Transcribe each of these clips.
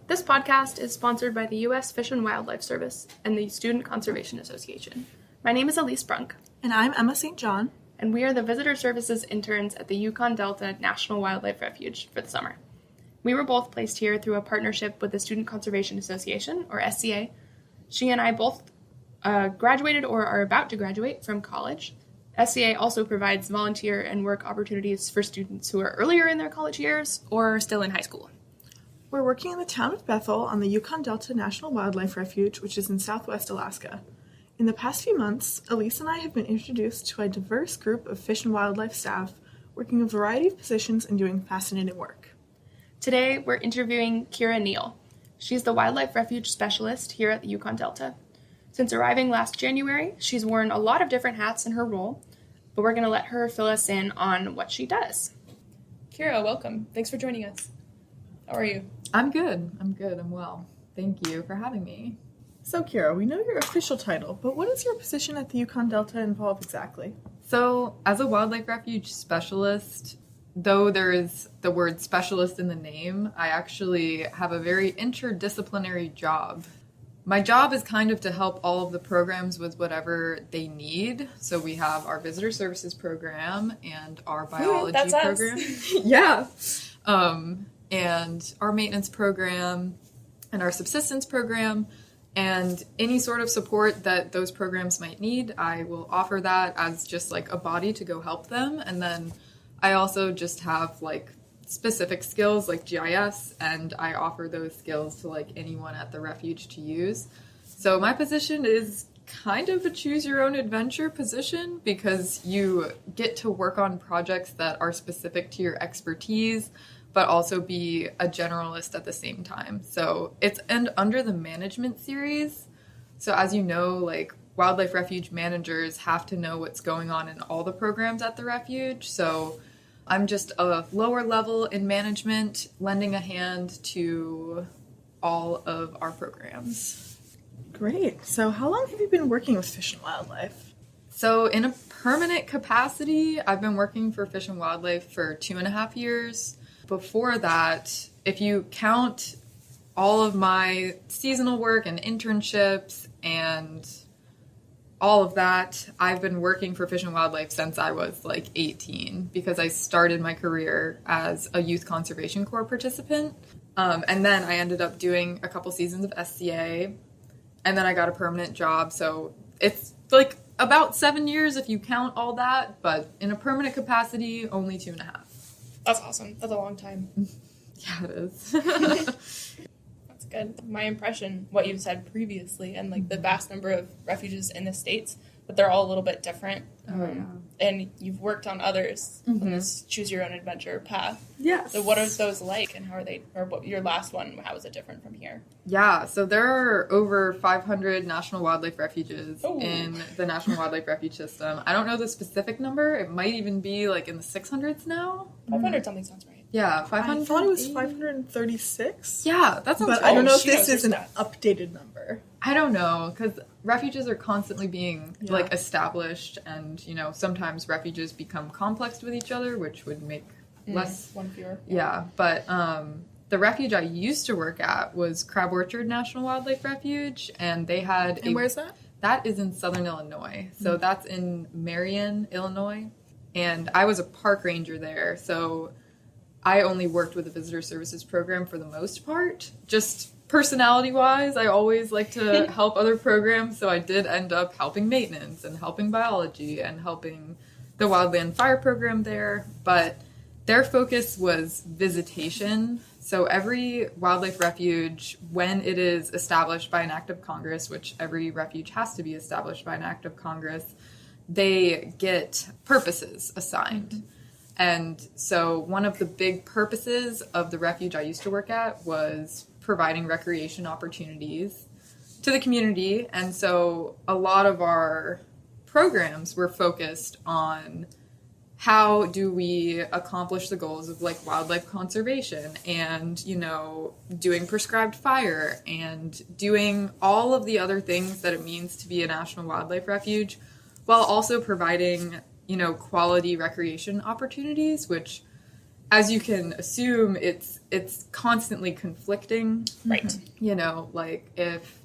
This podcast is sponsored by the U.S. Fish and Wildlife Service and the Student Conservation Association. My name is Elise Brunk. And I'm Emma St. John. And we are the Visitor Services interns at the Yukon Delta National Wildlife Refuge for the summer. We were both placed here through a partnership with the Student Conservation Association, or SCA. She and I both graduated or are about to graduate from college. SCA also provides volunteer and work opportunities for students who are earlier in their college years or still in high school. We're working in the town of Bethel on the Yukon Delta National Wildlife Refuge, which is in southwest Alaska. In the past few months, Elise and I have been introduced to a diverse group of fish and wildlife staff working a variety of positions and doing fascinating work. Today, we're interviewing Kyra Neal. She's the Wildlife Refuge Specialist here at the Yukon Delta. Since arriving last January, she's worn a lot of different hats in her role, but we're going to let her fill us in on what she does. Kyra, welcome. Thanks for joining us. How are you? I'm good. I'm well. Thank you for having me. So, Kyra, we know your official title, but what does your position at the Yukon Delta involve exactly? So, as a Wildlife Refuge Specialist, though there is the word specialist in the name, I actually have a very interdisciplinary job. My job is kind of to help all of the programs with whatever they need. So we have our visitor services program and our biology program. Yeah. And our maintenance program and our subsistence program. And any sort of support that those programs might need, I will offer that as just like a body to go help them. And then I also just have like specific skills like GIS, and I offer those skills to like anyone at the refuge to use. So my position is kind of a choose your own adventure position because you get to work on projects that are specific to your expertise, but also be a generalist at the same time. So it's under the management series. So as you know, like wildlife refuge managers have to know what's going on in all the programs at the refuge. So I'm just a lower level in management, lending a hand to all of our programs. Great. So how long have you been working with Fish and Wildlife? So in a permanent capacity, I've been working for Fish and Wildlife for 2.5 years. Before that, if you count all of my seasonal work and internships and all of that, I've been working for Fish and Wildlife since I was like 18 because I started my career as a Youth Conservation Corps participant. And then I ended up doing a couple seasons of SCA, and then I got a permanent job. So it's like about 7 years if you count all that, but in a permanent capacity, only 2.5. That's awesome. That's a long time. Yeah, it is. That's good. My impression, what you've said previously, and like the vast number of refuges in the States, that they're all a little bit different. And you've worked on others on this choose your own adventure path. Yes. So what are those like, and how are they, or what, your last one, how is it different from here? Yeah, so there are over 500 National Wildlife Refuges in the National Wildlife Refuge System. I don't know the specific number. It might even be like in the 600s now. 500 something sounds right. Yeah, 500. I thought it was 536. Yeah, that sounds But I don't know if this is an updated number. I don't know, because refuges are constantly being like established, and you know sometimes refuges become complexed with each other, which would make less one fewer. Yeah, but the refuge I used to work at was Crab Orchard National Wildlife Refuge, and they had. And where's that? That is in southern Illinois, so that's in Mairin, Illinois, and I was a park ranger there, so I only worked with the visitor services program for the most part. Just personality-wise, I always like to help other programs, so I did end up helping maintenance and helping biology and helping the wildland fire program there, but their focus was visitation. So every wildlife refuge, when it is established by an act of Congress, which every refuge has to be established by an act of Congress, they get purposes assigned. And so one of the big purposes of the refuge I used to work at was providing recreation opportunities to the community. And so a lot of our programs were focused on how do we accomplish the goals of like wildlife conservation and, you know, doing prescribed fire and doing all of the other things that it means to be a national wildlife refuge, while also providing, you know, quality recreation opportunities, which as you can assume, it's constantly conflicting. Right. You know, like if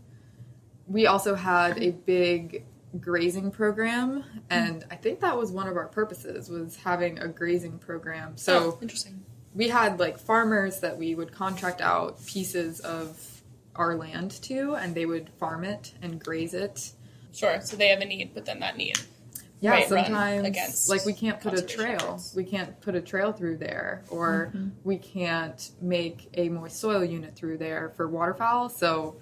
we also had a big grazing program, and I think that was one of our purposes, was having a grazing program. So interesting. We had like farmers that we would contract out pieces of our land to, and they would farm it and graze it. Sure. So they have a need, but then that need. Yeah, might run sometimes against like we can't put a conservation trail. efforts. We can't put a trail through there, or we can't make a moist soil unit through there for waterfowl. So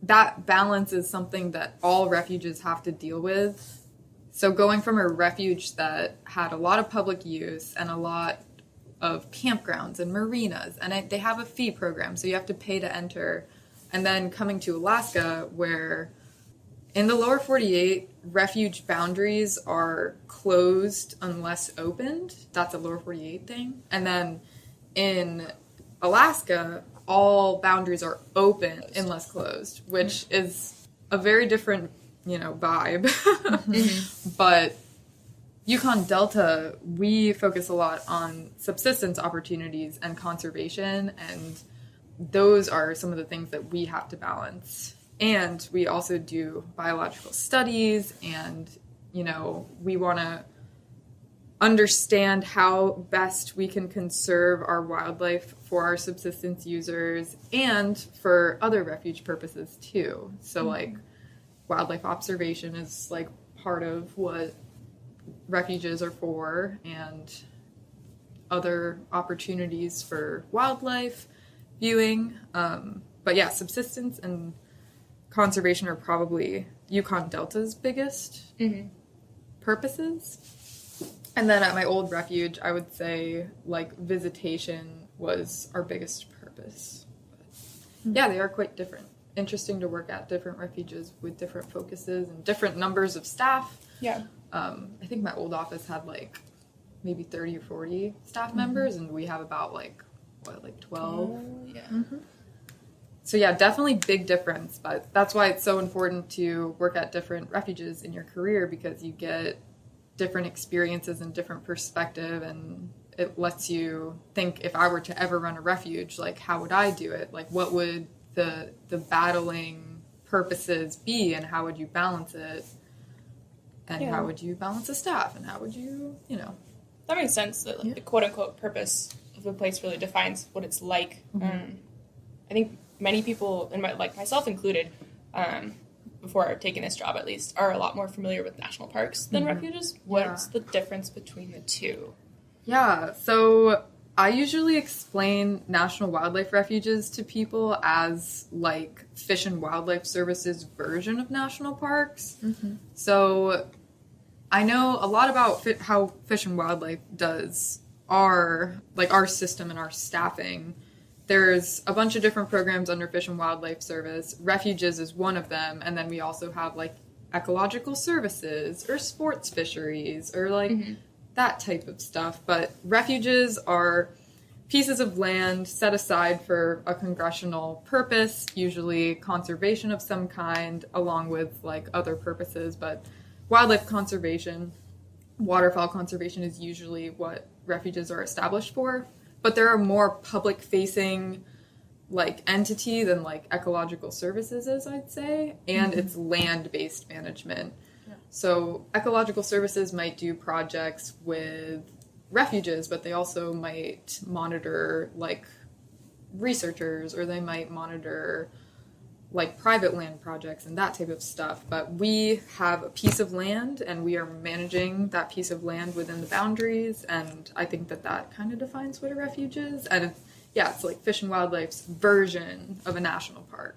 that balance is something that all refuges have to deal with. So going from a refuge that had a lot of public use and a lot of campgrounds and marinas, and they have a fee program, so you have to pay to enter, and then coming to Alaska, where in the lower 48, refuge boundaries are closed unless opened. That's a lower 48 thing. And then in Alaska, all boundaries are open unless closed, which is a very different, vibe. But Yukon Delta, we focus a lot on subsistence opportunities and conservation, and those are some of the things that we have to balance. And we also do biological studies, and, we want to understand how best we can conserve our wildlife for our subsistence users and for other refuge purposes too. So like wildlife observation is like part of what refuges are for, and other opportunities for wildlife viewing. But yeah, subsistence and conservation are probably Yukon Delta's biggest purposes. And then at my old refuge, I would say like visitation was our biggest purpose. But yeah, they are quite different. Interesting to work at different refuges with different focuses and different numbers of staff. Yeah. I think my old office had like maybe 30 or 40 staff members, and we have about like 12. Yeah. So yeah, definitely big difference, but that's why it's so important to work at different refuges in your career, because you get different experiences and different perspective, and it lets you think, if I were to ever run a refuge, like how would I do it? Like what would the battling purposes be, and how would you balance it? And how would you balance the staff, and how would you, That makes sense. That the quote unquote purpose of the place really defines what it's like. I think many people, and myself included, before taking this job at least, are a lot more familiar with national parks than refuges. What's the difference between the two? Yeah, so I usually explain National Wildlife Refuges to people as like Fish and Wildlife Services version of national parks. So I know a lot about how Fish and Wildlife does our system and our staffing. There's a bunch of different programs under Fish and Wildlife Service. Refuges is one of them, and then we also have like Ecological Services or sports fisheries or like that type of stuff. But refuges are pieces of land set aside for a congressional purpose, usually conservation of some kind, along with like other purposes. But wildlife conservation, waterfowl conservation is usually what refuges are established for. But there are more public-facing like entity than like Ecological Services is, I'd say, and it's land-based management. Yeah. So Ecological Services might do projects with refuges, but they also might monitor like researchers, or they might monitor like private land projects and that type of stuff. But we have a piece of land, and we are managing that piece of land within the boundaries, and I think that kind of defines what a refuge is. And it's like Fish and Wildlife's version of a national park.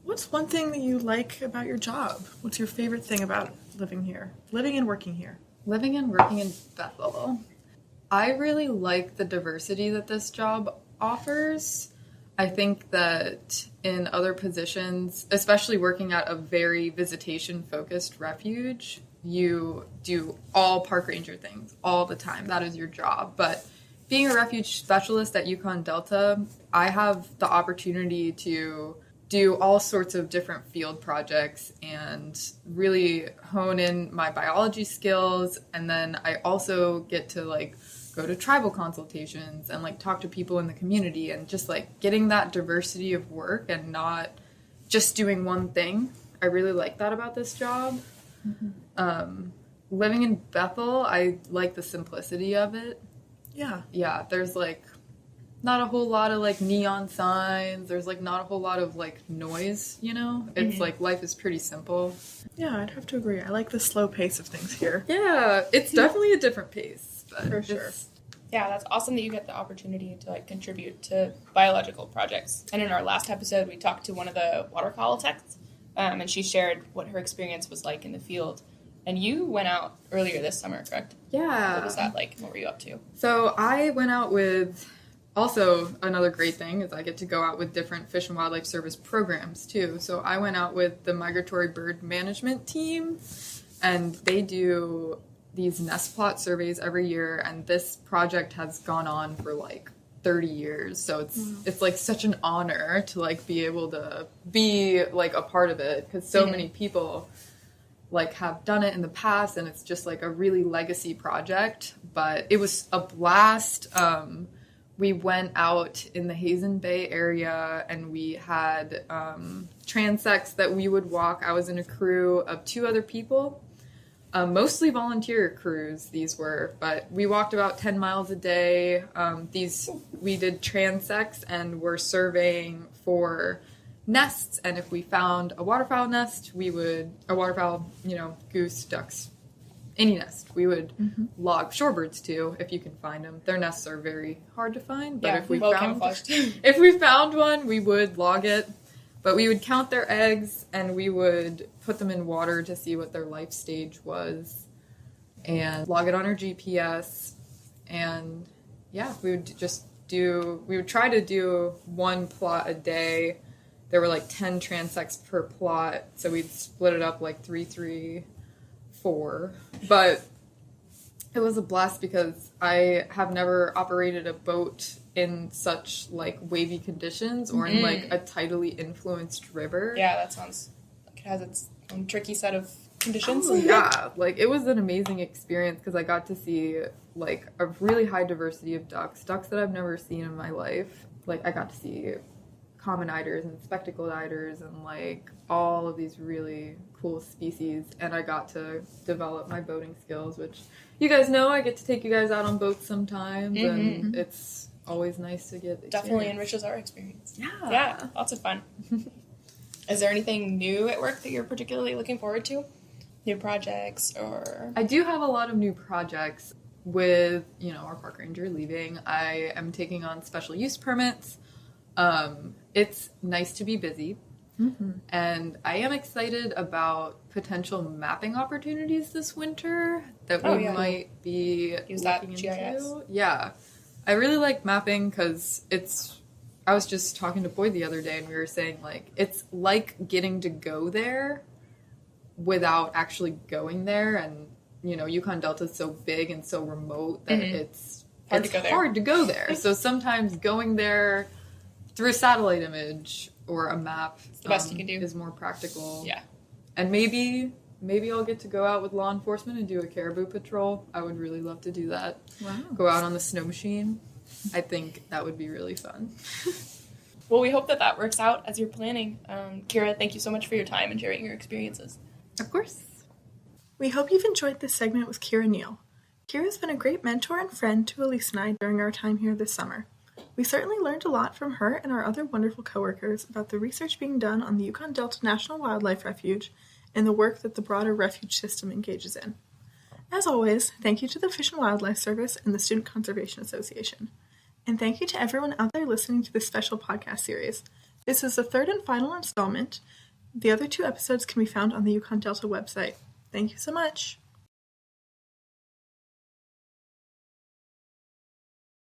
What's one thing that you like about your job? What's your favorite thing about living and working here? Living and working in Bethel. I really like the diversity that this job offers. I think that in other positions, especially working at a very visitation-focused refuge, you do all park ranger things all the time. That is your job. But being a refuge specialist at Yukon Delta, I have the opportunity to do all sorts of different field projects and really hone in my biology skills. And then I also get to like go to tribal consultations and like talk to people in the community, and just like getting that diversity of work and not just doing one thing. I really like that about this job. Living in Bethel, I like the simplicity of it. Yeah, there's like not a whole lot of like neon signs. There's like not a whole lot of like noise, you know? It's like life is pretty simple. Yeah, I'd have to agree. I like the slow pace of things here. Yeah, it's definitely a different pace. But For sure. Yeah, that's awesome that you get the opportunity to like contribute to biological projects. And in our last episode, we talked to one of the waterfowl techs, and she shared what her experience was like in the field. And you went out earlier this summer, correct? Yeah. What was that like? What were you up to? So I went out with, also another great thing is I get to go out with different Fish and Wildlife Service programs too. So I went out with the Migratory Bird Management team, and they do these nest plot surveys every year, and this project has gone on for like 30 years. So it's like such an honor to like be able to be like a part of it, because so many people like have done it in the past, and it's just like a really legacy project. But it was a blast. We went out in the Hazen Bay area, and we had transects that we would walk. I was in a crew of 2 other people, mostly volunteer crews these were, but we walked about 10 miles a day. We did transects, and we're surveying for nests, and if we found a waterfowl nest, goose, ducks, any nest, we would log shorebirds too, if you can find them. Their nests are very hard to find, but if we found one, we would log it. But we would count their eggs, and we would put them in water to see what their life stage was, and log it on our GPS. And yeah, we would try to do 1 plot a day. There were like 10 transects per plot, so we'd split it up like 3, 3, 4. But it was a blast because I have never operated a boat in such like wavy conditions or in like a tidally influenced river. Yeah, that sounds like it has its own tricky set of conditions. Oh, yeah, like it was an amazing experience because I got to see like a really high diversity of ducks that I've never seen in my life. Like I got to see common eiders and spectacled eiders and like all of these really cool species, and I got to develop my boating skills, which you guys know I get to take you guys out on boats sometimes, and it's always nice to get experience. Definitely enriches our experience. Yeah, lots of fun. Is there anything new at work that you're particularly looking forward to? New projects or... I do have a lot of new projects with, our park ranger leaving. I am taking on special use permits. It's nice to be busy. And I am excited about potential mapping opportunities this winter that we might be use that looking GIS. into. Yeah. I really like mapping because I was just talking to Boyd the other day, and we were saying like it's like getting to go there without actually going there, and Yukon Delta is so big and so remote that it's hard to go there. So sometimes going there through a satellite image or a map it's the best you can do. Is more practical. Yeah. And maybe I'll get to go out with law enforcement and do a caribou patrol. I would really love to do that. Wow. Go out on the snow machine. I think that would be really fun. Well, we hope that works out as you're planning. Kyra, thank you so much for your time and sharing your experiences. Of course. We hope you've enjoyed this segment with Kyra Neal. Kyra's been a great mentor and friend to Elise and I during our time here this summer. We certainly learned a lot from her and our other wonderful coworkers about the research being done on the Yukon Delta National Wildlife Refuge and the work that the broader refuge system engages in. As always, thank you to the Fish and Wildlife Service and the Student Conservation Association. And thank you to everyone out there listening to this special podcast series. This is the 3rd and final installment. The other 2 episodes can be found on the Yukon Delta website. Thank you so much.